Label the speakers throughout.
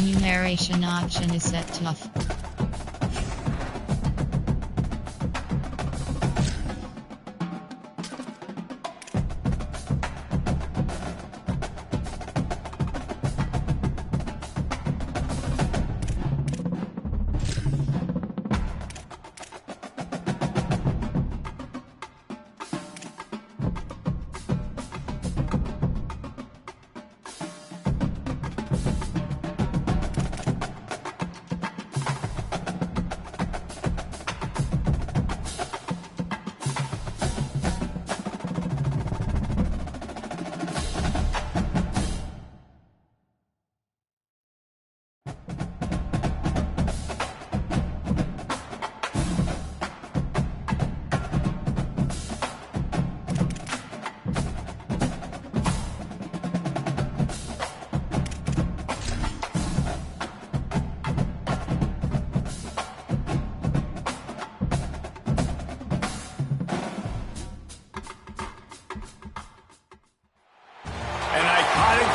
Speaker 1: enumeration option is set to off.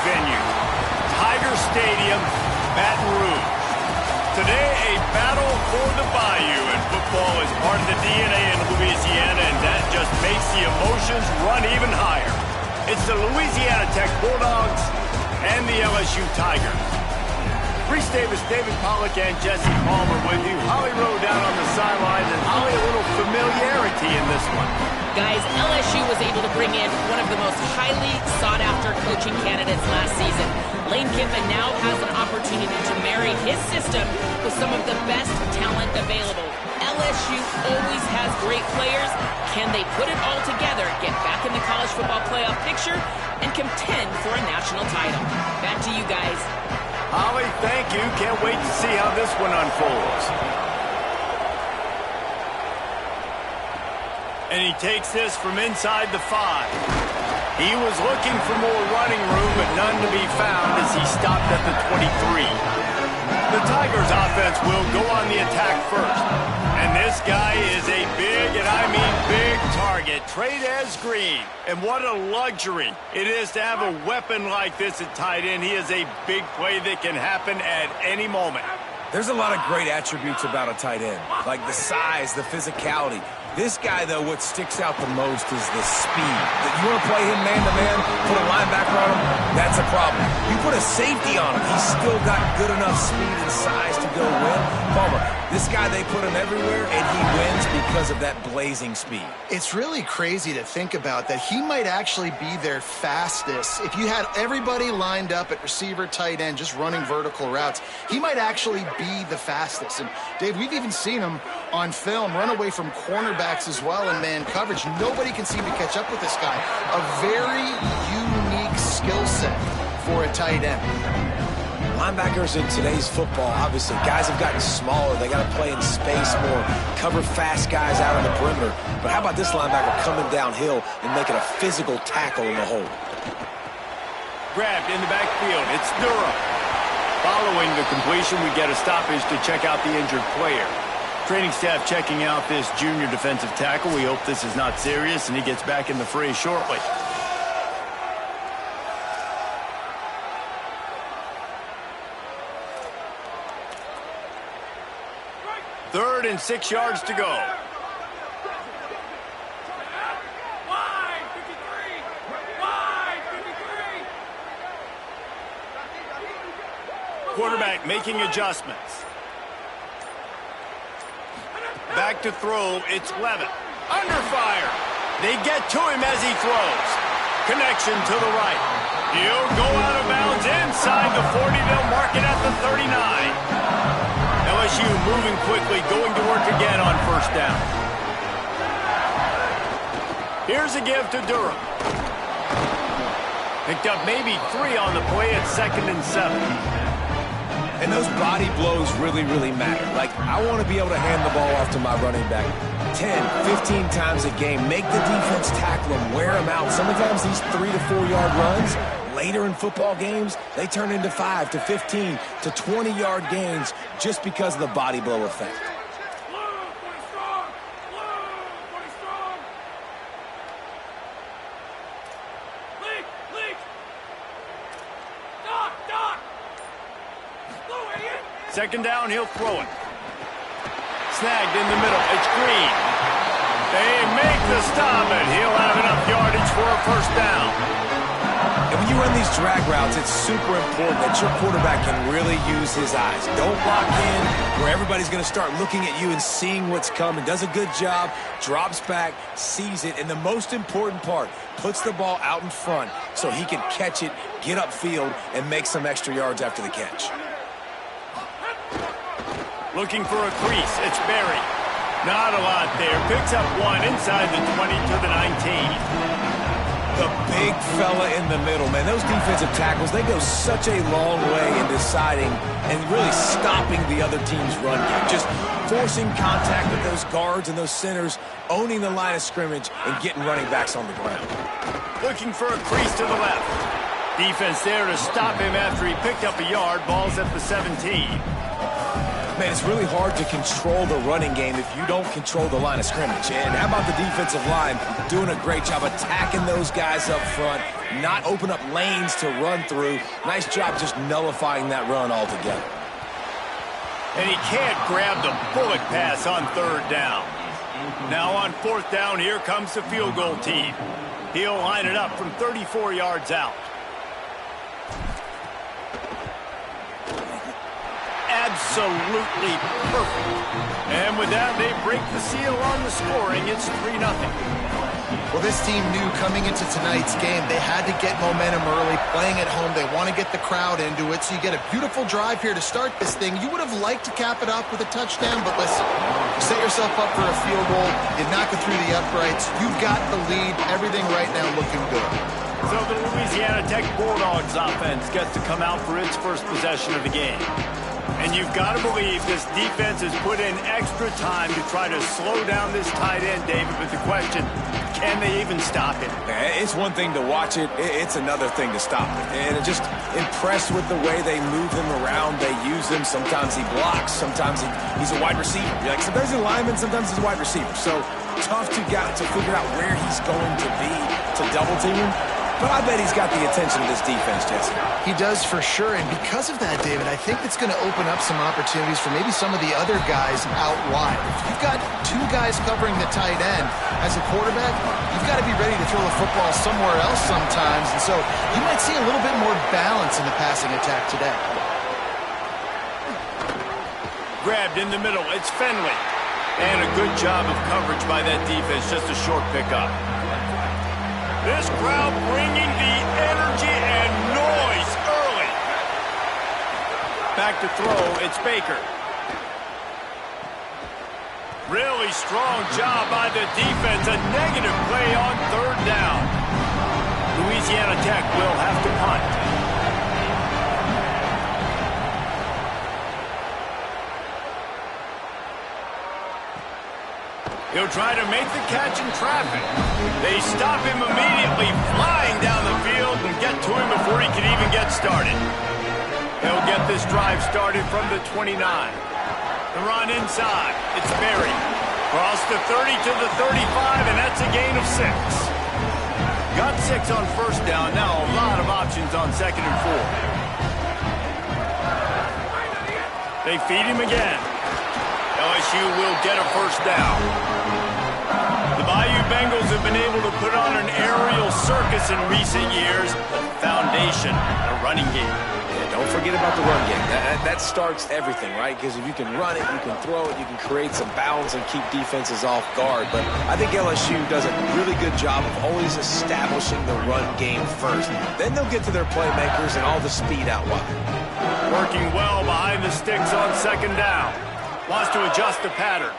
Speaker 2: Venue, Tiger Stadium, Baton Rouge. Today, a battle for the Bayou, and football is part of the DNA in Louisiana, and that just makes the emotions run even higher. It's the Louisiana Tech Bulldogs and the LSU Tigers. Reese Davis, David Pollack, and Jesse Palmer with you. Holly Rowe down on the sidelines, and Holly, a little familiarity in this one.
Speaker 3: Guys, LSU was able to bring in one of the most highly sought-after coaching candidates last season. Lane Kiffin now has an opportunity to marry his system with some of the best talent available. LSU always has great players. Can they put it all together, get back in the college football playoff picture, and contend for a national title? Back to you guys.
Speaker 2: Holly, thank you. Can't wait to see how this one unfolds. And he takes this from inside the 5. He was looking for more running room, but none to be found as he stopped at the 23. The Tigers offense will go on the attack first. And this guy is a big, and I mean big target, Trey'Dez Green. And what a luxury it is to have a weapon like this at tight end. He is a big play that can happen at any moment.
Speaker 4: There's a lot of great attributes about a tight end, like the size, the physicality. This guy, though, what sticks out the most is the speed. You want to play him man-to-man, put a linebacker on him, that's a problem. You put a safety on him, he's still got good enough speed and size to go win. Palmer, this guy, they put him everywhere, and he wins because of that blazing speed.
Speaker 5: It's really crazy to think about that he might actually be their fastest. If you had everybody lined up at receiver, tight end, just running vertical routes, he might actually be the fastest. And, Dave, we've even seen him on film run away from cornerbacks as well in man coverage. Nobody can seem to catch up with this guy. A very unique skill set for a tight end.
Speaker 4: Linebackers in today's football, obviously, guys have gotten smaller. They got to play in space more, cover fast guys out on the perimeter. But how about this linebacker coming downhill and making a physical tackle in the hole?
Speaker 2: Grabbed in the backfield. It's Durham. Following the completion, we get a stoppage to check out the injured player. Training staff checking out this junior defensive tackle. We hope this is not serious, and he gets back in the fray shortly. Third and 6 yards to go. Quarterback making adjustments. Back to throw, it's Levitt. Under fire. They get to him as he throws. Connection to the right. He'll go out of bounds inside the 40. They'll mark it at the 39. LSU moving quickly, going to work again on first down. Here's a give to Durham. Picked up maybe 3 on the play at 2nd and 7.
Speaker 4: And those body blows really, really matter. Like, I want to be able to hand the ball off to my running back 10, 15 times a game. Make the defense tackle him, wear him out. Sometimes these 3 to 4 yard runs, later in football games, they turn into 5 to 15 to 20 yard gains just because of the body blow effect.
Speaker 2: Second down, he'll throw it. Snagged in the middle. It's Green. They make the stop, and he'll have enough yardage for a first down.
Speaker 4: And when you run these drag routes, it's super important that your quarterback can really use his eyes. Don't lock in where everybody's going to start looking at you and seeing what's coming. Does a good job, drops back, sees it, and the most important part, puts the ball out in front so he can catch it, get upfield, and make some extra yards after the catch.
Speaker 2: Looking for a crease. It's Berry. Not a lot there. Picks up one inside the 20 to the 19.
Speaker 4: The big fella in the middle, man. Those defensive tackles, they go such a long way in deciding and really stopping the other team's run game. Just forcing contact with those guards and those centers, owning the line of scrimmage, and getting running backs on the ground.
Speaker 2: Looking for a crease to the left. Defense there to stop him after he picked up a yard. Ball's at the 17.
Speaker 4: Man, it's really hard to control the running game if you don't control the line of scrimmage. And how about the defensive line doing a great job attacking those guys up front, not open up lanes to run through. Nice job just nullifying that run altogether.
Speaker 2: And he can't grab the bullet pass on third down. Now on fourth down, here comes the field goal team. He'll line it up from 34 yards out. Absolutely perfect. And with that, they break the seal on the scoring. It's 3-0.
Speaker 5: Well, this team knew coming into tonight's game they had to get momentum early, playing at home. They want to get the crowd into it, so you get a beautiful drive here to start this thing. You would have liked to cap it off with a touchdown, but listen, you set yourself up for a field goal, you knock it through the uprights, you've got the lead, everything right now looking good.
Speaker 2: So the Louisiana Tech Bulldogs offense gets to come out for its first possession of the game. And you've got to believe this defense has put in extra time to try to slow down this tight end, David. But the question, can they even stop him?
Speaker 4: It's one thing to watch it. It's another thing to stop it. And just impressed with the way they move him around. They use him. Sometimes he blocks. Sometimes he's a wide receiver. Like sometimes he's a lineman. Sometimes he's a wide receiver. So tough to figure out where he's going to be to double team him. But I bet he's got the attention of this defense, Jesse.
Speaker 5: He does for sure, and because of that, David, I think it's going to open up some opportunities for maybe some of the other guys out wide. If you've got two guys covering the tight end as a quarterback, you've got to be ready to throw the football somewhere else sometimes, and so you might see a little bit more balance in the passing attack today.
Speaker 2: Grabbed in the middle, it's Fenley. And a good job of coverage by that defense, just a short pickup. This crowd bringing the energy and noise early. Back to throw, it's Baker. Really strong job by the defense. A negative play on third down. Louisiana Tech will have to punt. He'll try to make the catch in traffic. They stop him immediately, flying down the field and get to him before he can even get started. He'll get this drive started from the 29. The run inside. It's Berry. Cross the 30 to the 35, and that's a gain of 6. Got 6 on first down. Now a lot of options on second and 4. They feed him again. LSU will get a first down. The Bayou Bengals have been able to put on an aerial circus in recent years. The foundation, a running game.
Speaker 4: Yeah, don't forget about the run game. That starts everything, right? Because if you can run it, you can throw it, you can create some balance and keep defenses off guard. But I think LSU does a really good job of always establishing the run game first. Then they'll get to their playmakers and all the speed out wide.
Speaker 2: Working well behind the sticks on second down. Wants to adjust the pattern.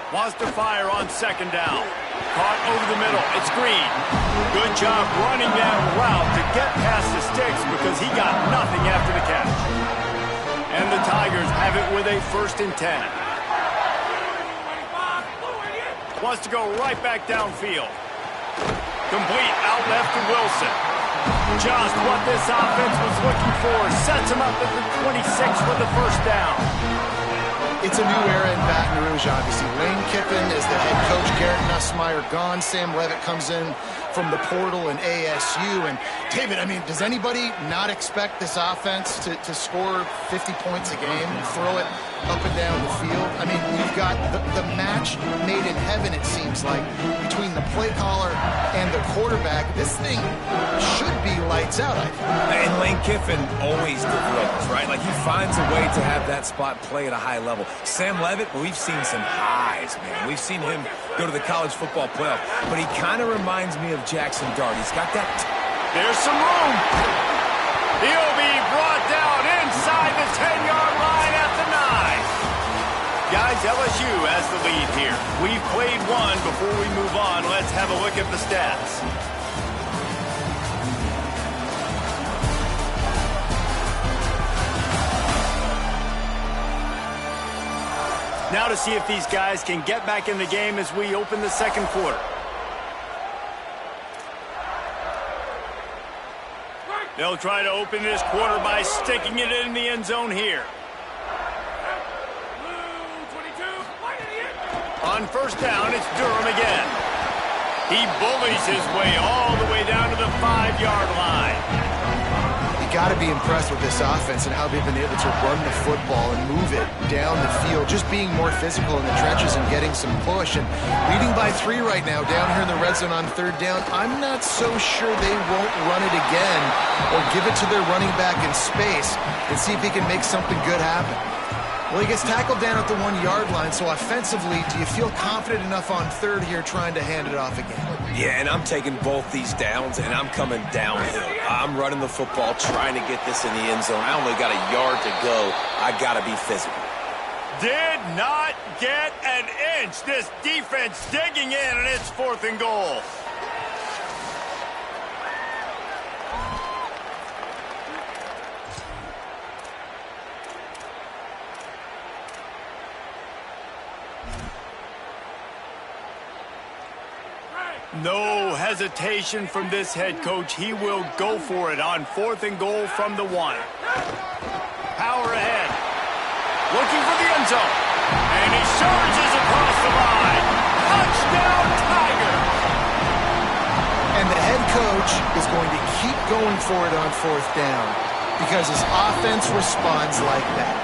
Speaker 2: Wants to fire on second down. Caught over the middle. It's Green. Good job running that route to get past the sticks because he got nothing after the catch. And the Tigers have it with a 1st and 10. Wants to go right back downfield. Complete out left to Wilson. Just what this offense was looking for. Sets him up at the 26 for the first down.
Speaker 5: It's a new era in Baton Rouge, obviously. Lane Kiffin is the head coach. Garrett Nussmeier gone. Sam Levitt comes in from the portal and ASU. And, David, I mean, does anybody not expect this offense to score 50 points a game and throw it up and down the field? I mean, you've got the match made in heaven, it seems like, between the play caller and the quarterback. This thing should be lights out, I think.
Speaker 4: And Lane Kiffin always delivers, right? Like, he finds a way to have that spot play at a high level. Sam Levitt, we've seen some highs, man. We've seen him go to the college football playoff. But he kind of reminds me of Jackson Dart. He's got that...
Speaker 2: There's some room. He'll be brought down inside the 10-yard line at the 9. Guys, LSU has the lead here. We've played one. Before we move on, let's have a look at the stats. Now to see if these guys can get back in the game as we open the second quarter. They'll try to open this quarter by sticking it in the end zone here. On first down, it's Durham again. He bullies his way all the way down to the 5-yard line.
Speaker 5: You got to be impressed with this offense and how they've been able to run the football and move it down the field, just being more physical in the trenches and getting some push. And leading by 3 right now down here in the red zone on third down, I'm not so sure they won't run it again or give it to their running back in space and see if he can make something good happen. Well, he gets tackled down at the 1-yard line, so offensively, do you feel confident enough on third here trying to hand it off again?
Speaker 4: Yeah, and I'm taking both these downs, and I'm coming downhill. I'm running the football, trying to get this in the end zone. I only got a yard to go. I got to be physical.
Speaker 2: Did not get an inch. This defense digging in, and it's 4th and goal. No hesitation from this head coach. He will go for it on 4th and goal from the 1. Power ahead. Looking for the end zone. And he charges across the line. Touchdown, Tiger!
Speaker 5: And the head coach is going to keep going for it on 4th down because his offense responds like that.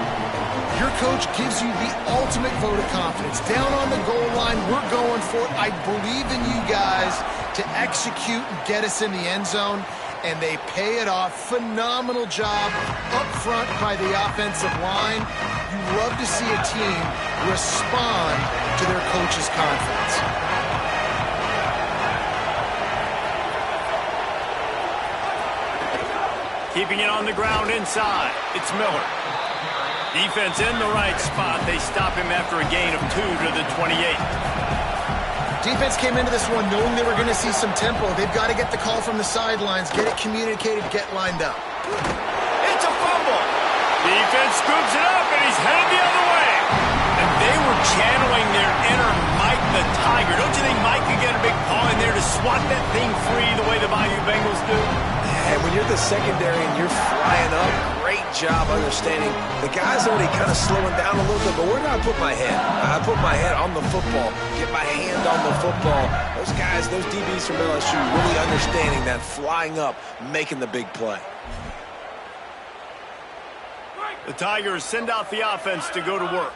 Speaker 5: Your coach gives you the ultimate vote of confidence. Down on the goal line, we're going for it. I believe in you guys to execute and get us in the end zone, and they pay it off. Phenomenal job up front by the offensive line. You love to see a team respond to their coach's confidence.
Speaker 2: Keeping it on the ground inside. It's Miller. Defense in the right spot. They stop him after a gain of 2 to the 28.
Speaker 5: Defense came into this one knowing they were going to see some tempo. They've got to get the call from the sidelines, get it communicated, get lined up.
Speaker 2: It's a fumble. Defense scoops it up, and he's headed the other way. And they were channeling their inner Mike the Tiger. Don't you think Mike could get a big paw in there to swat that thing free the way the Bayou Bengals do?
Speaker 4: And when you're the secondary and you're flying up, great job understanding. The guy's already kind of slowing down a little bit, but where do I put my head? I put my head on the football, get my hand on the football. Those guys, those DBs from LSU, really understanding that flying up, making the big play.
Speaker 2: The Tigers send out the offense to go to work.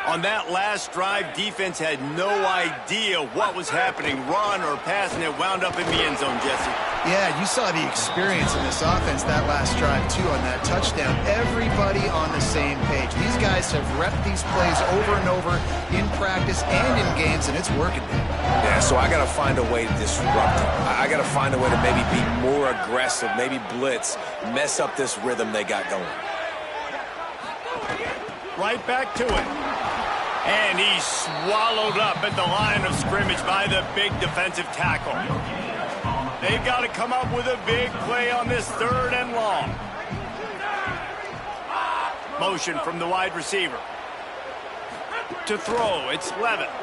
Speaker 2: On that last drive, defense had no idea what was happening, run or pass, and it wound up in the end zone, Jesse.
Speaker 5: Yeah, you saw the experience in this offense that last drive, too, on that touchdown. Everybody on the same page. These guys have repped these plays over and over in practice and in games, and it's working.
Speaker 4: Yeah, so I got to find a way to disrupt it. I got to find a way to maybe be more aggressive, maybe blitz, mess up this rhythm they got going.
Speaker 2: Right back to it. And he's swallowed up at the line of scrimmage by the big defensive tackle. They've got to come up with a big play on this 3rd and long. Motion from the wide receiver. To throw, it's Levitt.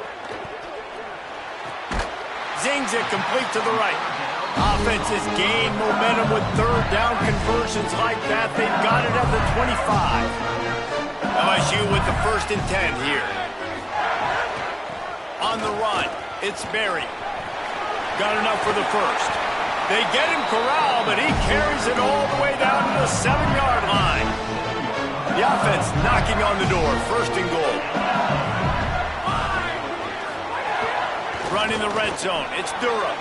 Speaker 2: Zings it complete to the right. Offense has gained momentum with 3rd down conversions like that. They've got it at the 25. LSU with the 1st and 10 here. On the run, it's Berry. Got enough for the first. They get him corralled, but he carries it all the way down to the 7-yard line. The offense knocking on the door, 1st and goal. Running the red zone, it's Durham.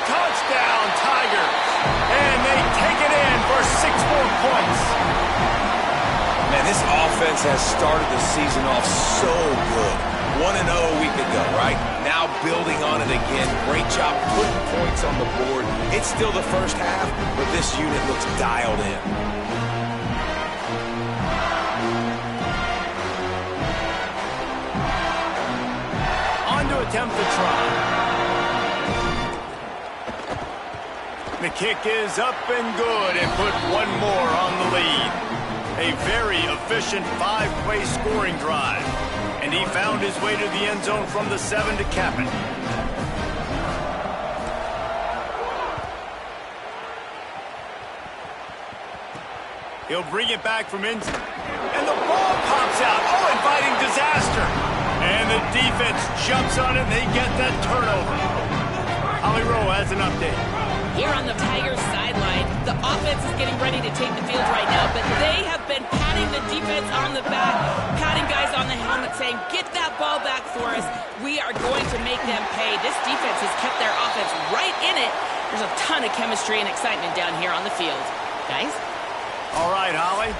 Speaker 2: Touchdown, Tigers. And they take it in for 6 more points.
Speaker 4: Man, this offense has started the season off so good. 1-0 a week ago, right? Now building on it again. Great job putting points on the board. It's still the first half, but this unit looks dialed in.
Speaker 2: On to attempt the try. The kick is up and good and put one more on the lead. A very efficient 5-play scoring drive. And he found his way to the end zone from the 7 to cap it. He'll bring it back from inside. And the ball pops out. Oh, inviting disaster. And the defense jumps on it and they get that turnover. Holly Rowe has an update.
Speaker 3: Here on the Tigers sideline, the offense is getting ready to take the field right now, but they have been patting the defense on the back, patting guys on the helmet, saying, get that ball back for us. We are going to make them pay. This defense has kept their offense right in it. There's a ton of chemistry and excitement down here on the field. Guys?
Speaker 2: All right, Holly.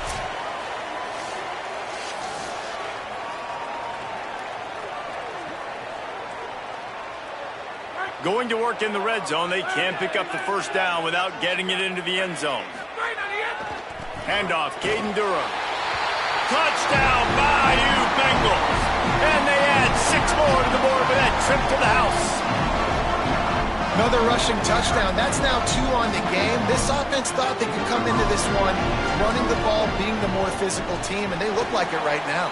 Speaker 2: Going to work in the red zone. They can't pick up the 1st down without getting it into the end zone. Handoff, Caden Durham. Touchdown, Bayou Bengals. And they add 6 more to the board with that trip to the house.
Speaker 5: Another rushing touchdown. That's now 2 on the game. This offense thought they could come into this one running the ball, being the more physical team, and they look like it right now.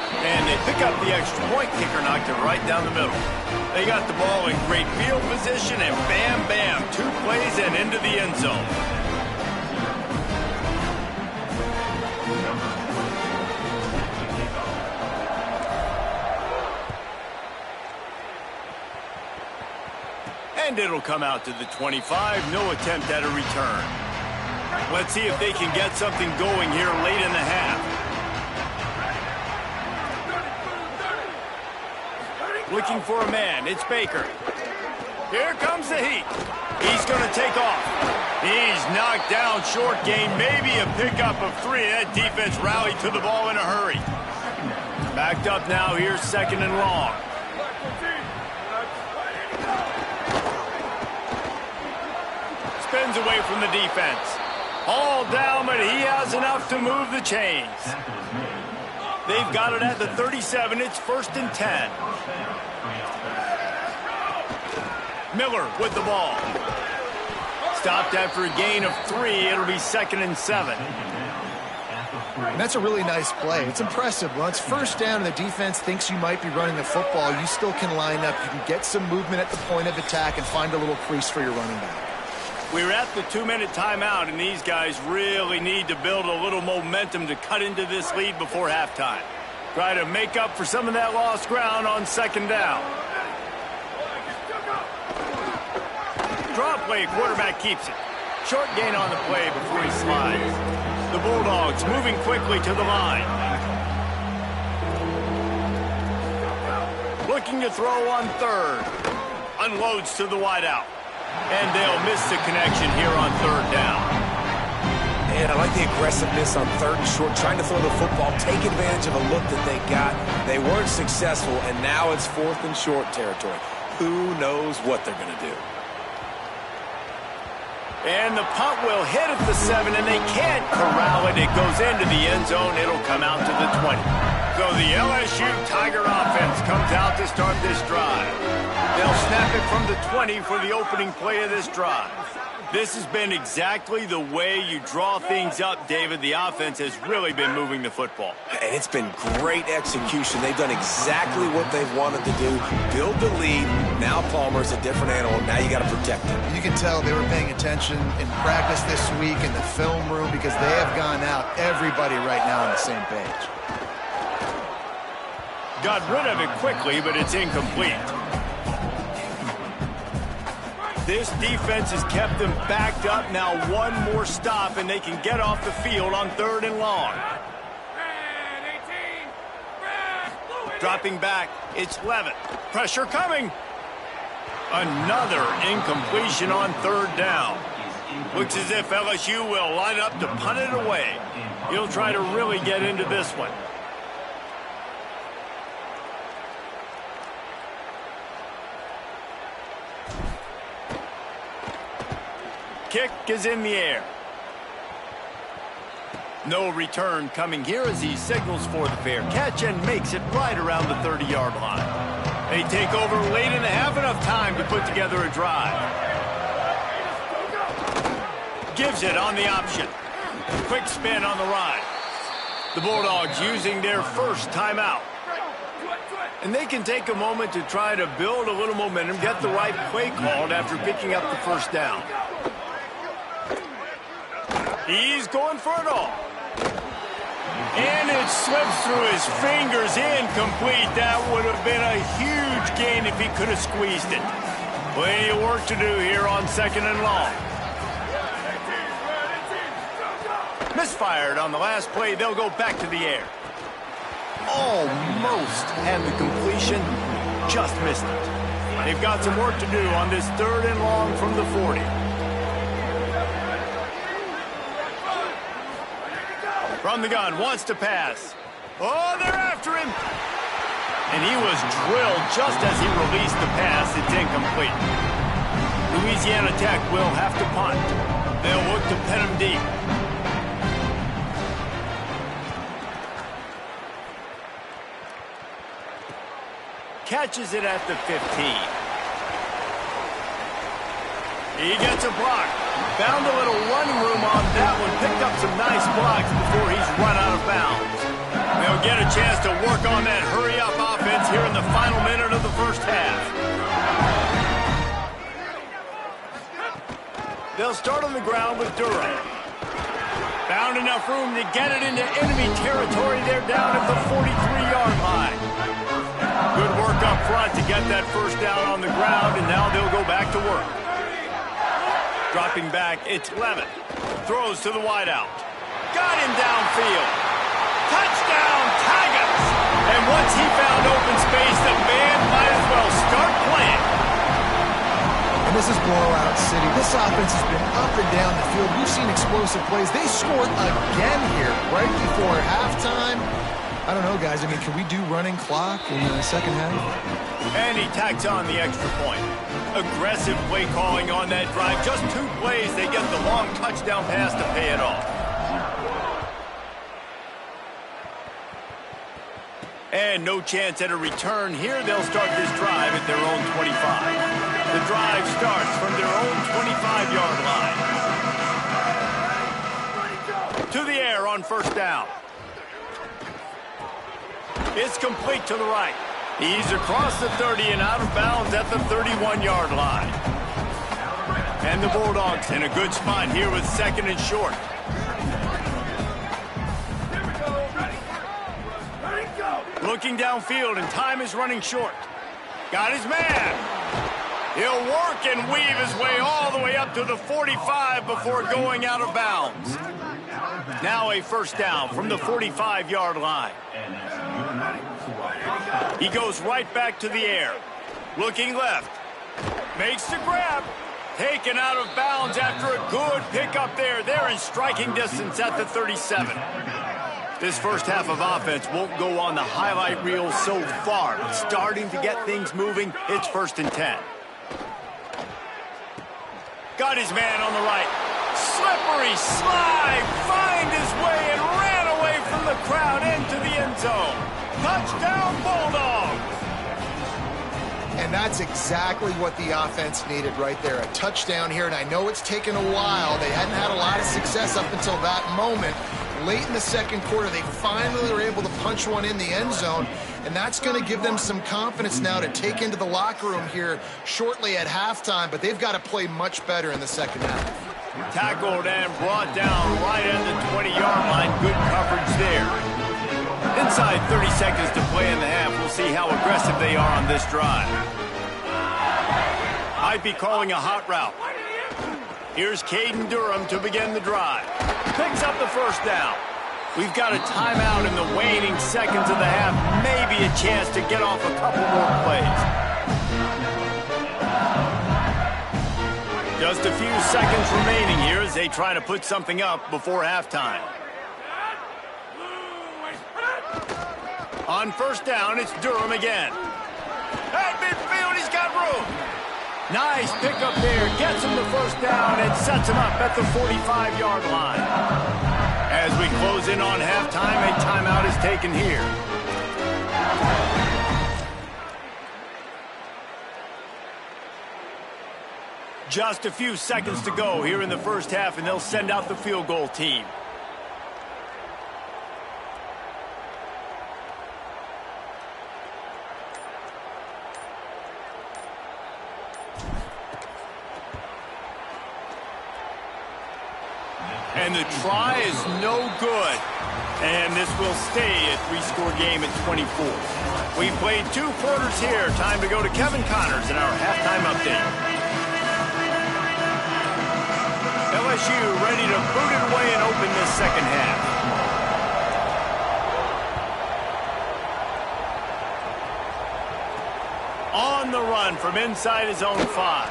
Speaker 2: And they pick up the extra point. Kicker knocked it right down the middle. They got the ball in great field position, and bam, bam, 2 plays and into the end zone. And it'll come out to the 25. No attempt at a return. Let's see if they can get something going here late in the half. Looking for a man. It's Baker. Here comes the heat. He's going to take off. He's knocked down short gain. Maybe a pickup of 3. That defense rallied to the ball in a hurry. Backed up now. Here's 2nd and long. Spins away from the defense. All down, but he has enough to move the chains. They've got it at the 37. It's 1st and 10. Miller with the ball. Stopped after a gain of 3. It'll be 2nd and 7.
Speaker 5: And that's a really nice play. It's impressive. Once 1st down and the defense thinks you might be running the football, you still can line up. You can get some movement at the point of attack and find a little crease for your running back.
Speaker 2: We're at the 2-minute timeout, and these guys really need to build a little momentum to cut into this lead before halftime. Try to make up for some of that lost ground on 2nd down. Draw play, quarterback keeps it. Short gain on the play before he slides. The Bulldogs moving quickly to the line. Looking to throw on 3rd. Unloads to the wideout. And they'll miss the connection here on 3rd down.
Speaker 4: And I like the aggressiveness on 3rd and short, trying to throw the football, take advantage of a look that they got. They weren't successful, and now it's 4th and short territory. Who knows what they're going to do?
Speaker 2: And the punt will hit at the 7, and they can't corral it. It goes into the end zone. It'll come out to the 20. So the LSU Tiger offense comes out to start this drive. They'll snap have it from the 20 for the opening play of this drive. This has been exactly the way you draw things up, David. The offense has really been moving the football.
Speaker 4: And it's been great execution. They've done exactly what they've wanted to do. Build the lead. Now Palmer's a different animal. Now you got to protect him.
Speaker 5: You can tell they were paying attention in practice this week in the film room because they have gone out, everybody right now on the same page.
Speaker 2: Got rid of it quickly, but it's incomplete. This defense has kept them backed up. Now one more stop, and they can get off the field on 3rd and long. Dropping back, it's Levitt. Pressure coming. Another incompletion on 3rd down. Looks as if LSU will line up to punt it away. He'll try to really get into this one. Kick is in the air. No return coming here as he signals for the fair catch and makes it right around the 30-yard line. They take over late and have enough time to put together a drive. Gives it on the option. Quick spin on the ride. The Bulldogs using their first timeout. And they can take a moment to try to build a little momentum, get the right play called after picking up the first down. He's going for it all. And it slips through his fingers, incomplete. That would have been a huge gain if he could have squeezed it. Plenty of work to do here on 2nd and long. Misfired on the last play. They'll go back to the air. Almost had the completion, just missed it. They've got some work to do on this 3rd and long from the 40. From the gun, wants to pass. Oh, they're after him. And he was drilled just as he released the pass. It's incomplete. Louisiana Tech will have to punt. They'll look to pin him deep. Catches it at the 15. He gets a block. Found a little running room on that one. Picked up some nice blocks before he's run out of bounds. They'll get a chance to work on that hurry-up offense here in the final minute of the first half. They'll start on the ground with Durham. Found enough room to get it into enemy territory. They're down at the 43-yard line. Good work up front to get that first down on the ground, and now they'll go back to work. Dropping back, it's Levitt. Throws to the wideout. Got him downfield. Touchdown, Tigers! And once he found open space, the band might as well start playing.
Speaker 5: And this is blowout city. This offense has been up and down the field. We've seen explosive plays. They scored again here right before halftime. I don't know, guys. I mean, can we do running clock in the second half?
Speaker 2: And he tacks on the extra point. Aggressive play calling on that drive. Just 2 plays, they get the long touchdown pass to pay it off. And no chance at a return here. They'll start this drive at their own 25. The drive starts from their own 25-yard line. To the air on first down. It's complete to the right. He's across the 30 and out of bounds at the 31-yard line. And the Bulldogs in a good spot here with 2nd and short. Looking downfield, and time is running short. Got his man. He'll work and weave his way all the way up to the 45 before going out of bounds. Now a first down from the 45-yard line. He goes right back to the air. Looking left. Makes the grab. Taken out of bounds after a good pickup there. They're in striking distance at the 37. This first half of offense won't go on the highlight reel so far. But starting to get things moving, it's 1st and 10. Got his man on the right. Slippery slide. Find his way and ran away from the crowd into the end zone. Touchdown, Bulldogs!
Speaker 5: And And that's exactly what the offense needed right there. A touchdown here, and I know it's taken a while. They hadn't had a lot of success up until that moment. Late in the second quarter, they finally were able to punch one in the end zone, and that's going to give them some confidence now to take into the locker room here shortly at halftime, but they've got to play much better in the second half.
Speaker 2: Tackled and brought down right at the 20-yard line. Good coverage there. Inside 30 seconds to play in the half. We'll see how aggressive they are on this drive. Might be calling a hot route. Here's Caden Durham to begin the drive. Picks up the first down. We've got a timeout in the waning seconds of the half. Maybe a chance to get off a couple more plays. Just a few seconds remaining here as they try to put something up before halftime. On first down, it's Durham again. At midfield, he's got room. Nice pickup there. Gets him the first down and sets him up at the 45-yard line. As we close in on halftime, a timeout is taken here. Just a few seconds to go here in the first half, and they'll send out the field goal team. And the try is no good. And this will stay a three-score game at 24. We've played 2 quarters here. Time to go to Kevin Connors in our halftime update. LSU ready to boot it away and open this second half. On the run from inside his own 5.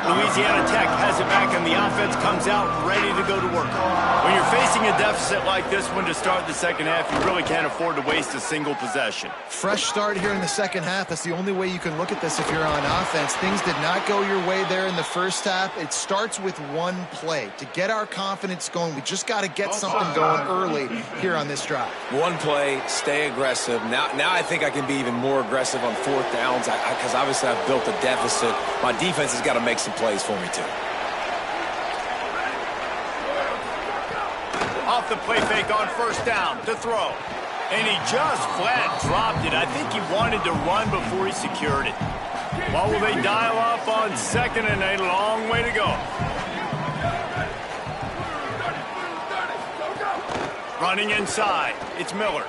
Speaker 2: Louisiana Tech has it back, and the offense comes out ready to go to work. When you're facing a deficit like this one to start the second half, you really can't afford to waste a single possession.
Speaker 5: Fresh start here in the second half. That's the only way you can look at this if you're on offense. Things did not go your way there in the first half. It starts with one play. To get our confidence going, we just got to get something going early here on this drive.
Speaker 4: One play, stay aggressive. Now I think I can be even more aggressive on fourth downs because obviously I've built a deficit. My defense has got to make some plays for me too.
Speaker 2: Off the play fake on first down to throw. And he just flat dropped it. I think he wanted to run before he secured it. What will they dial up on second, and a long way to go. Running inside, it's Miller.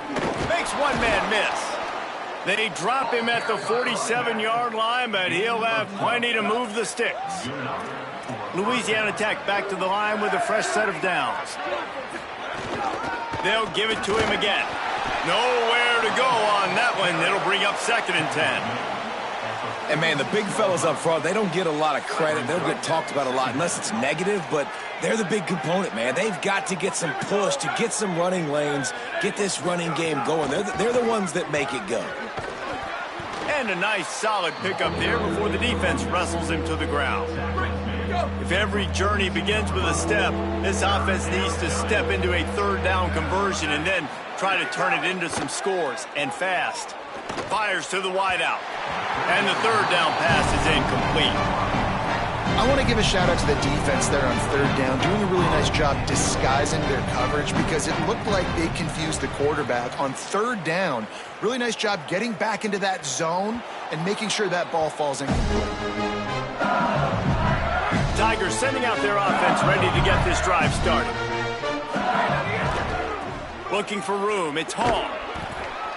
Speaker 2: Makes one man miss. They drop him at the 47-yard line, but he'll have plenty to move the sticks. Louisiana Tech back to the line with a fresh set of downs. They'll give it to him again. Nowhere to go on that one. It'll bring up 2nd and 10.
Speaker 4: And, man, the big fellas up front, they don't get a lot of credit. They'll get talked about a lot unless it's negative, but they're the big component, man. They've got to get some push, to get some running lanes, get this running game going. They're the ones that make it go.
Speaker 2: And a nice, solid pickup there before the defense wrestles him to the ground. If every journey begins with a step, this offense needs to step into a third down conversion and then try to turn it into some scores, and fast. Fires to the wideout. And the third down pass is incomplete.
Speaker 5: I want to give a shout out to the defense there on third down, doing a really nice job disguising their coverage because it looked like they confused the quarterback on third down. Really nice job getting back into that zone and making sure that ball falls incomplete.
Speaker 2: Tigers sending out their offense ready to get this drive started. Looking for room, it's Hall.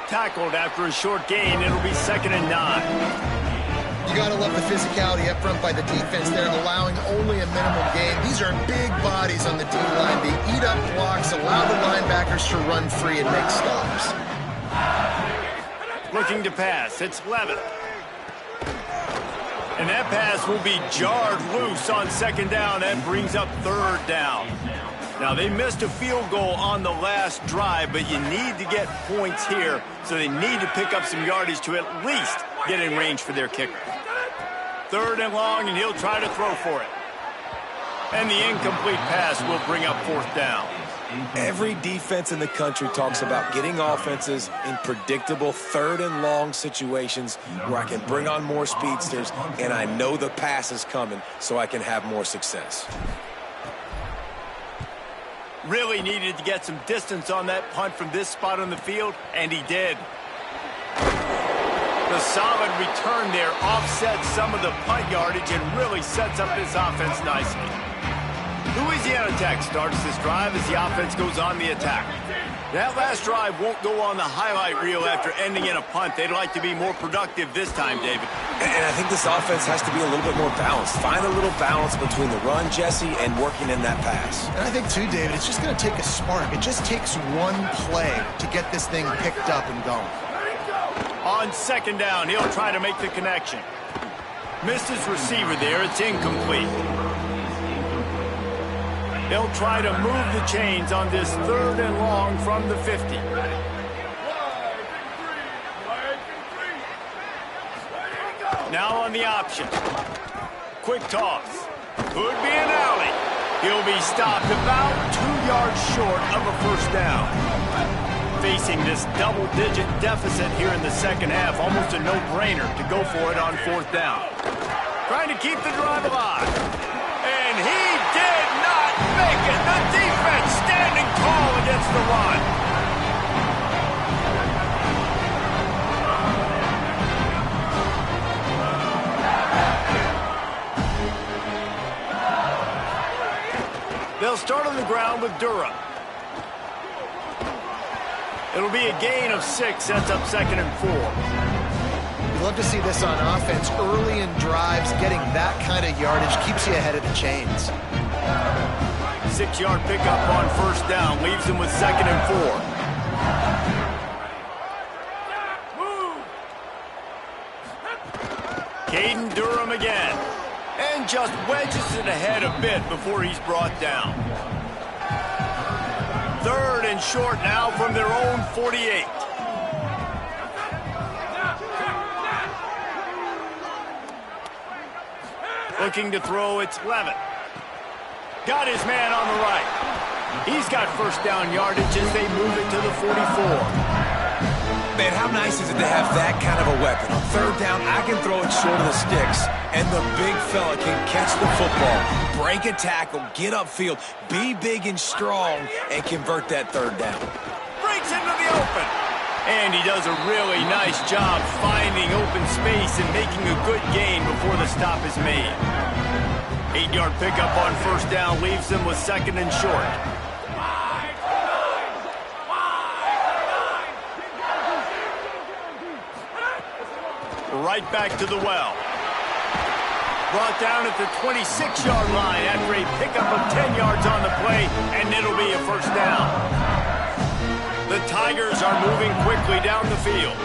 Speaker 2: Tackled after a short gain. It'll be 2nd and 9.
Speaker 5: You got to love the physicality up front by the defense there, allowing only a minimal gain. These are big bodies on the D-line. They eat up blocks, allow the linebackers to run free and make stops.
Speaker 2: Looking to pass, it's Levitt. And that pass will be jarred loose on 2nd down. That brings up 3rd down. Now, they missed a field goal on the last drive, but you need to get points here, so they need to pick up some yardage to at least get in range for their kicker. 3rd and long, and he'll try to throw for it. And the incomplete pass will bring up 4th down.
Speaker 4: Every defense in the country talks about getting offenses in predictable 3rd and long situations where I can bring on more speedsters and I know the pass is coming so I can have more success.
Speaker 2: Really needed to get some distance on that punt from this spot on the field, and he did. The solid return there offsets some of the punt yardage and really sets up this offense nicely. Louisiana Tech starts this drive as the offense goes on the attack. That last drive won't go on the highlight reel after ending in a punt. They'd like to be more productive this time, David.
Speaker 4: And I think this offense has to be a little bit more balanced. Find a little balance between the run, Jesse, and working in that pass.
Speaker 5: And I think, too, David, it's just going to take a spark. It just takes one play to get this thing picked up and going.
Speaker 2: On 2nd down, he'll try to make the connection. Missed his receiver there. It's incomplete. They'll try to move the chains on this 3rd and long from the 50. Now on the option. Quick toss. Could be an alley. He'll be stopped about 2 yards short of a 1st down. Facing this double-digit deficit here in the 2nd half, almost a no-brainer to go for it on 4th down. Trying to keep the drive alive. And he did not make it. The defense standing tall against the run. They'll start on the ground with Durham. It'll be a gain of 6, sets up 2nd and 4.
Speaker 5: You love to see this on offense. Early in drives, getting that kind of yardage keeps you ahead of the chains.
Speaker 2: 6-yard pickup on 1st down, leaves them with 2nd and 4. Caden Durham again. And just wedges it ahead a bit before he's brought down. 3rd and short now from their own 48. Looking to throw, it's Levitt. Got his man on the right. He's got 1st down yardage as they move it to the 44.
Speaker 4: Man, how nice is it to have that kind of a weapon? On 3rd down, I can throw it short of the sticks, and the big fella can catch the football, break a tackle, get upfield, be big and strong, and convert that 3rd down.
Speaker 2: Breaks into the open. And he does a really nice job finding open space and making a good gain before the stop is made. 8-yard pickup on 1st down leaves them with 2nd and short. Right back to the well. Brought down at the 26-yard line after a pickup of 10 yards on the play, and it'll be a 1st down. The Tigers are moving quickly down the field.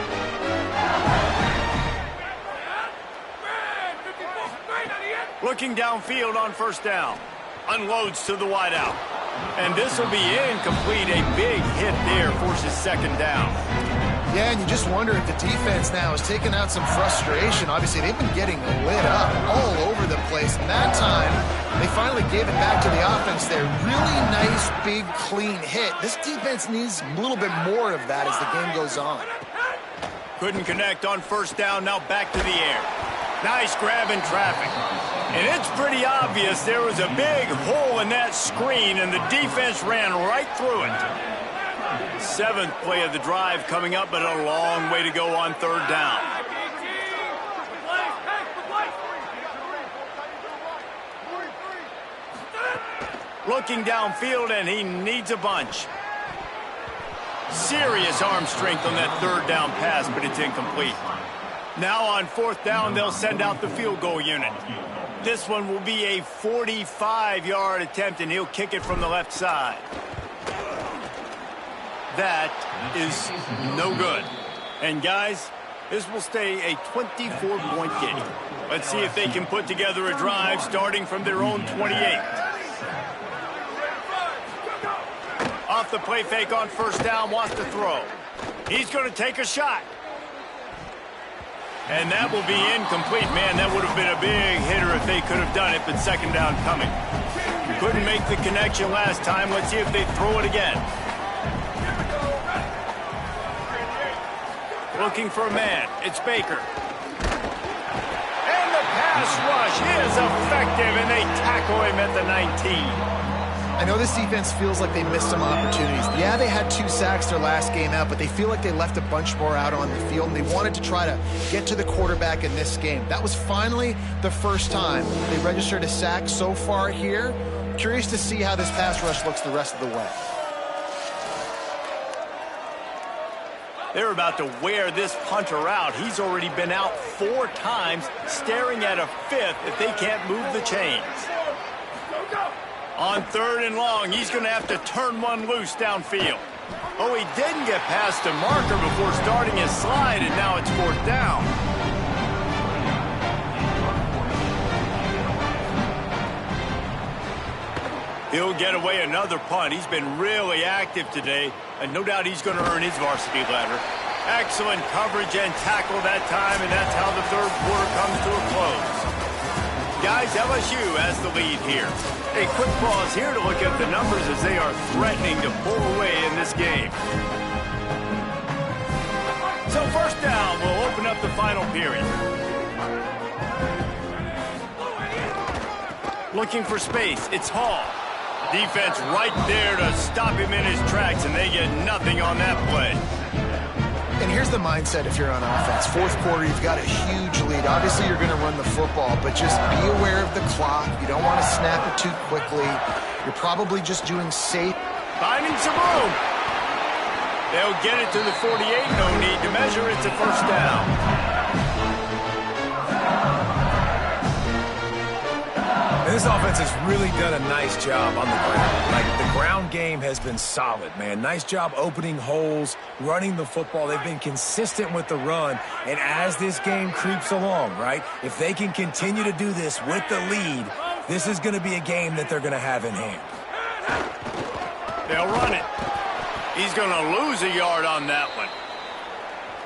Speaker 2: Looking downfield on 1st down. Unloads to the wideout. And this will be incomplete. A big hit there forces 2nd down.
Speaker 5: Yeah, and you just wonder if the defense now is taking out some frustration. Obviously, they've been getting lit up all over the place. And that time, they finally gave it back to the offense there. Really nice, big, clean hit. This defense needs a little bit more of that as the game goes on.
Speaker 2: Couldn't connect on 1st down, now back to the air. Nice grab in traffic. And it's pretty obvious there was a big hole in that screen, and the defense ran right through it. 7th play of the drive coming up, but a long way to go on 3rd down. Looking downfield, and he needs a bunch. Serious arm strength on that 3rd down pass, but it's incomplete. Now on 4th down, they'll send out the field goal unit. This one will be a 45-yard attempt, and he'll kick it from the left side. That is no good. And guys, this will stay a 24-point game. Let's see if they can put together a drive starting from their own 28. Off the play fake on 1st down, wants to throw. He's going to take a shot. And that will be incomplete. Man, that would have been a big hitter if they could have done it, but second down coming. Couldn't make the connection last time. Let's see if they throw it again. Looking for a man. It's Baker. And the pass rush is effective, and they tackle him at the 19.
Speaker 5: I know this defense feels like they missed some opportunities. Yeah, they had 2 sacks their last game out, but they feel like they left a bunch more out on the field, and they wanted to try to get to the quarterback in this game. That was finally the first time they registered a sack so far here. Curious to see how this pass rush looks the rest of the way.
Speaker 2: They're about to wear this punter out. He's already been out 4 times, staring at a 5th if they can't move the chains. On 3rd and long, he's going to have to turn one loose downfield. Oh, he didn't get past the marker before starting his slide, and now it's 4th down. He'll get away another punt. He's been really active today, and no doubt he's going to earn his varsity ladder. Excellent coverage and tackle that time, and that's how the 3rd quarter comes to a close. Guys, LSU has the lead here. A quick pause here to look at the numbers as they are threatening to pull away in this game. So 1st down will open up the final period. Looking for space, it's Hall. Defense right there to stop him in his tracks, and they get nothing on that play.
Speaker 5: And here's the mindset if you're on offense. 4th quarter, you've got a huge lead. Obviously, you're going to run the football, but just be aware of the clock. You don't want to snap it too quickly. You're probably just doing safe.
Speaker 2: Finding some room. They'll get it to the 48. No need to measure. It's a 1st down.
Speaker 4: And this offense has really done a nice job on the ground. Like, the ground game has been solid, man. Nice job opening holes, running the football. They've been consistent with the run. And as this game creeps along, right, if they can continue to do this with the lead, this is going to be a game that they're going to have in hand.
Speaker 2: They'll run it. He's going to lose a yard on that one.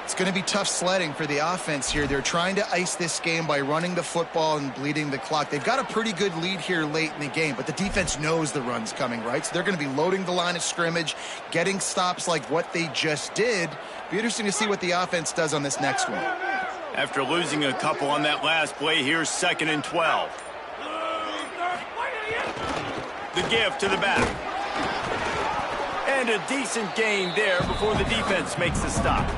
Speaker 5: It's going to be tough sledding for the offense here. They're trying to ice this game by running the football and bleeding the clock. They've got a pretty good lead here late in the game, but the defense knows the run's coming, right? So they're going to be loading the line of scrimmage, getting stops like what they just did. Be interesting to see what the offense does on this next one.
Speaker 2: After losing a couple on that last play, here's 2nd and 12. The give to the back. And a decent gain there before the defense makes the stop.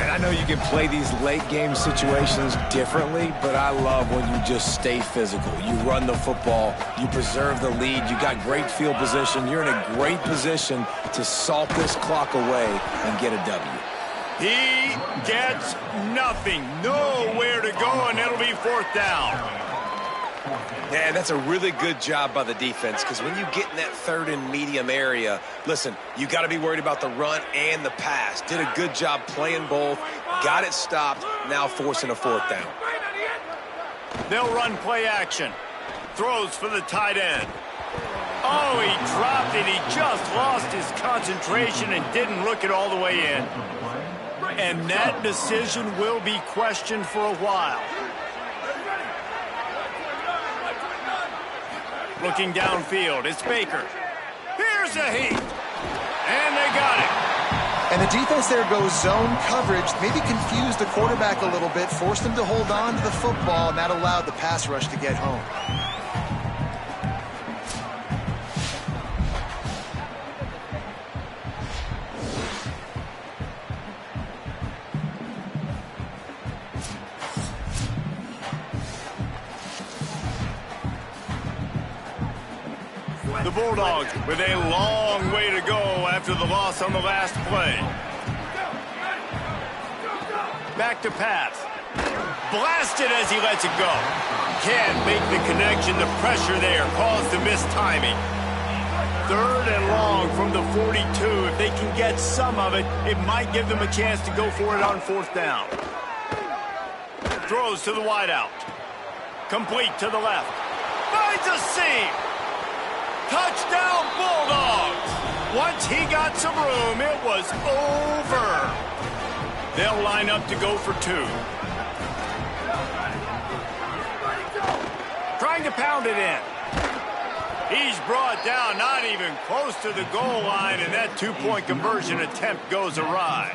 Speaker 4: And I know you can play these late game situations differently, but I love when you just stay physical. You run the football, you preserve the lead, you got great field position, you're in a great position to salt this clock away and get a W.
Speaker 2: He gets nothing, nowhere to go, and it'll be 4th down.
Speaker 6: Yeah, that's a really good job by the defense, because when you get in that 3rd and medium area, listen, you got to be worried about the run and the pass. Did a good job playing both, got it stopped, now forcing a 4th down.
Speaker 2: They'll run play action. Throws for the tight end. Oh, he dropped it. He just lost his concentration and didn't look it all the way in. And that decision will be questioned for a while. Looking downfield, it's Baker. Here's a heat. And they got it.
Speaker 5: And the defense there goes zone coverage, maybe confused the quarterback a little bit, forced him to hold on to the football, and that allowed the pass rush to get home.
Speaker 2: The Bulldogs with a long way to go after the loss on the last play. Back to pass. Blasted as he lets it go. Can't make the connection. The pressure there caused the missed timing. 3rd and long from the 42. If they can get some of it, it might give them a chance to go for it on 4th down. Throws to the wideout. Complete to the left. Finds a seam. Touchdown Bulldogs! Once he got some room, it was over. They'll line up to go for 2. trying to pound it in. He's brought down, not even close to the goal line, and that two-point conversion attempt goes awry.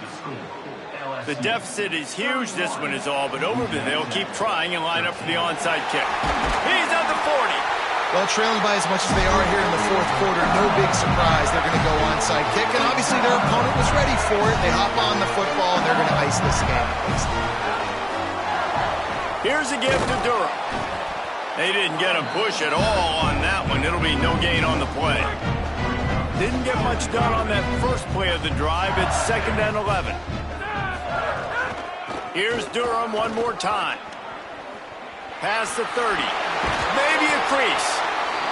Speaker 2: The deficit is huge. This one is all but over, but they'll keep trying and line up for the onside kick. He's at the 40.
Speaker 5: Well, trailing by as much as they are here in the fourth quarter, no big surprise. They're going to go onside kick, and obviously their opponent was ready for it. They hop on the football, and they're going to ice this game.
Speaker 2: Here's a gift to Durham. They didn't get a push at all on that one. It'll be no gain on the play. Didn't get much done on that first play of the drive. It's 2nd and 11. Here's Durham one more time. Past the 30. Maybe a crease.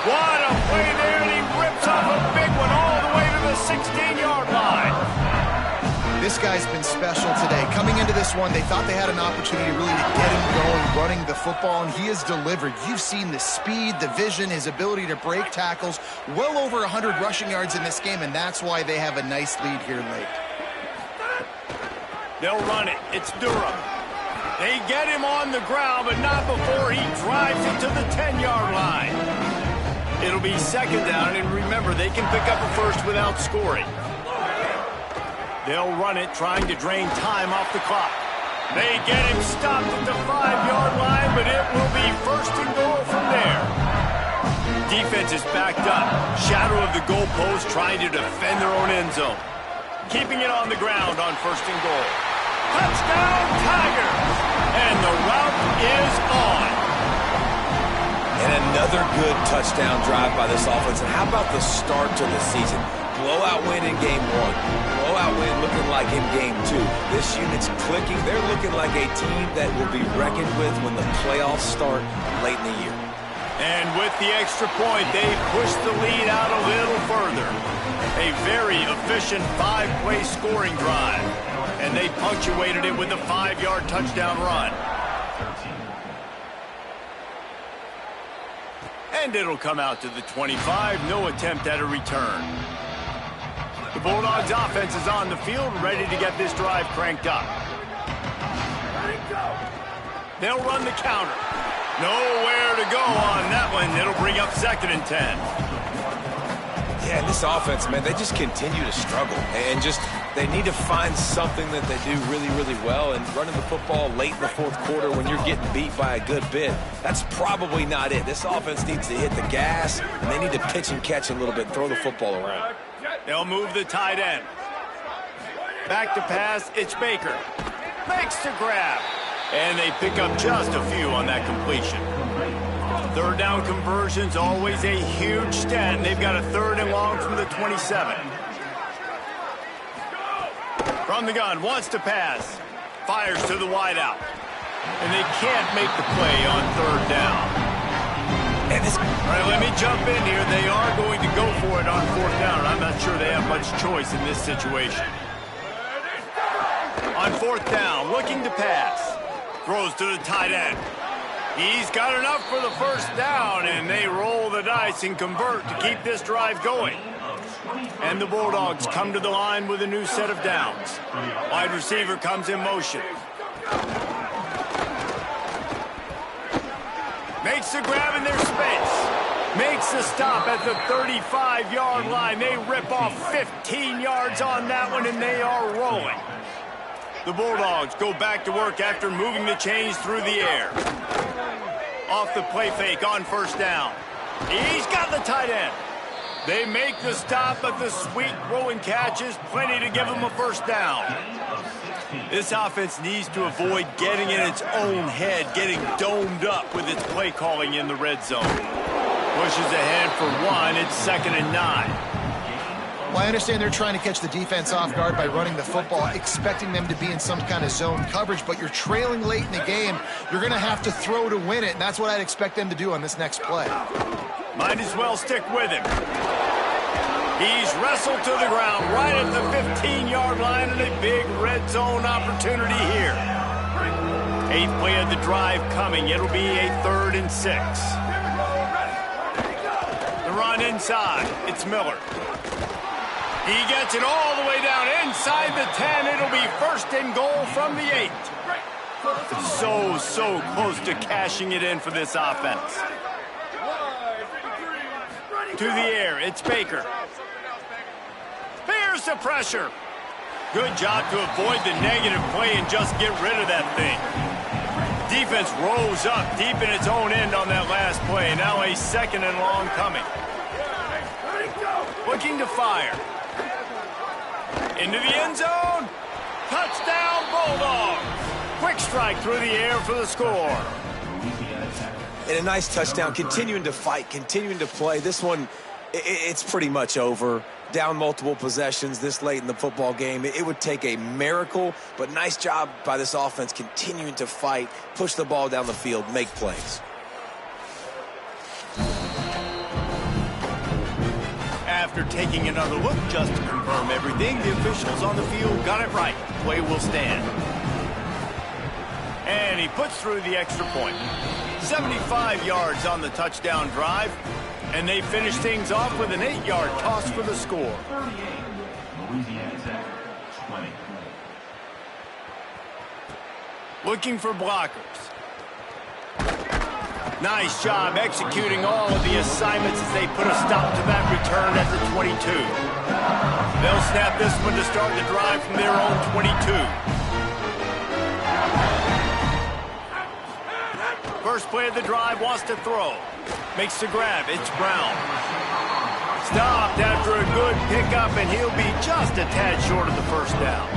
Speaker 2: What a play there, and he rips off a big one all the way to the 16-yard line.
Speaker 5: This guy's been special today. Coming into this one, they thought they had an opportunity really to get him going, running the football, and he has delivered. You've seen the speed, the vision, his ability to break tackles. Well over 100 rushing yards in this game, and that's why they have a nice lead here late.
Speaker 2: They'll run it. It's Durham. They get him on the ground, but not before he drives it to the 10-yard line. It'll be 2nd down, and remember, they can pick up a first without scoring. They'll run it, trying to drain time off the clock. They get him stopped at the 5-yard line, but it will be 1st and goal from there. Defense is backed up. Shadow of the goalpost, trying to defend their own end zone. Keeping it on the ground on 1st and goal. Touchdown, Tigers! And the route is on.
Speaker 6: And another good touchdown drive by this offense. And how about the start to the season? Blowout win in game 1. Blowout win looking like in game 2. This unit's clicking. They're looking like a team that will be reckoned with when the playoffs start late in the year.
Speaker 2: And with the extra point, they push the lead out a little further. A very efficient 5-play scoring drive. And they punctuated it with a 5-yard touchdown run. And it'll come out to the 25. No attempt at a return. The Bulldogs offense is on the field, ready to get this drive cranked up. They'll run the counter. Nowhere to go on that one. It'll bring up 2nd and 10.
Speaker 6: Yeah, this offense, man, they just continue to struggle. And just, they need to find something that they do really, really well. And running the football late in the fourth quarter when you're getting beat by a good bit, that's probably not it. This offense needs to hit the gas, and they need to pitch and catch a little bit, throw the football around.
Speaker 2: They'll move the tight end. Back to pass, it's Baker. Makes the grab. And they pick up just a few on that completion. 3rd down conversion's always a huge stat, and they've got a 3rd and long from the 27. From the gun, wants to pass. Fires to the wideout. And they can't make the play on 3rd down.
Speaker 6: And this...
Speaker 2: All right, let me jump in here. They are going to go for it on 4th down. I'm not sure they have much choice in this situation. On 4th down, looking to pass. Throws to the tight end. He's got enough for the 1st down, and they roll the dice and convert to keep this drive going. And the Bulldogs come to the line with a new set of downs. Wide receiver comes in motion. Makes the grab in their space. Makes the stop at the 35-yard line. They rip off 15 yards on that one, and they are rolling. The Bulldogs go back to work after moving the chains through the air. Off the play fake on 1st down. He's got the tight end. They make the stop, but the sweet throwing catch is plenty to give them a 1st down. This offense needs to avoid getting in its own head, getting domed up with its play calling in the red zone. Pushes ahead for 1. It's 2nd and 9.
Speaker 5: Well, I understand they're trying to catch the defense off guard by running the football, expecting them to be in some kind of zone coverage, but you're trailing late in the game. You're going to have to throw to win it, and that's what I'd expect them to do on this next play.
Speaker 2: Might as well stick with him. He's wrestled to the ground right at the 15-yard line, and a big red zone opportunity here. 8th play of the drive coming. It'll be a 3rd and 6. The run inside. It's Miller. He gets it all the way down inside the 10. It'll be 1st and goal from the 8. So close to cashing it in for this offense. To the air, it's Baker. Here's the pressure. Good job to avoid the negative play and just get rid of that thing. Defense rose up deep in its own end on that last play. Now a 2nd and long coming. Looking to fire. Into the end zone. Touchdown, Bulldogs. Quick strike through the air for the score.
Speaker 6: And a nice touchdown, continuing to fight, continuing to play. This one, it's pretty much over. Down multiple possessions this late in the football game. It would take a miracle, but nice job by this offense continuing to fight, push the ball down the field, make plays.
Speaker 2: After taking another look just to confirm everything, the officials on the field got it right. Play will stand. And he puts through the extra point. 75 yards on the touchdown drive. And they finish things off with an 8-yard toss for the score. Looking for blockers. Nice job executing all of the assignments as they put a stop to that return at the 22. They'll snap this one to start the drive from their own 22. First play of the drive, wants to throw. Makes the grab, it's Brown. Stopped after a good pickup, and he'll be just a tad short of the first down.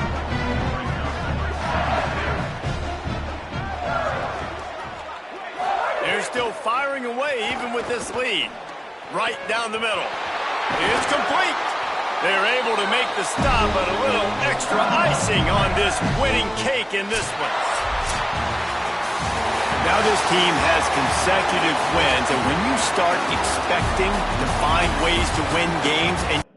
Speaker 2: They're still firing away even with this lead. Right down the middle. It's complete. They're able to make the stop, but a little extra icing on this winning cake in this one. Now this team has consecutive wins, and when you start expecting to find ways to win games and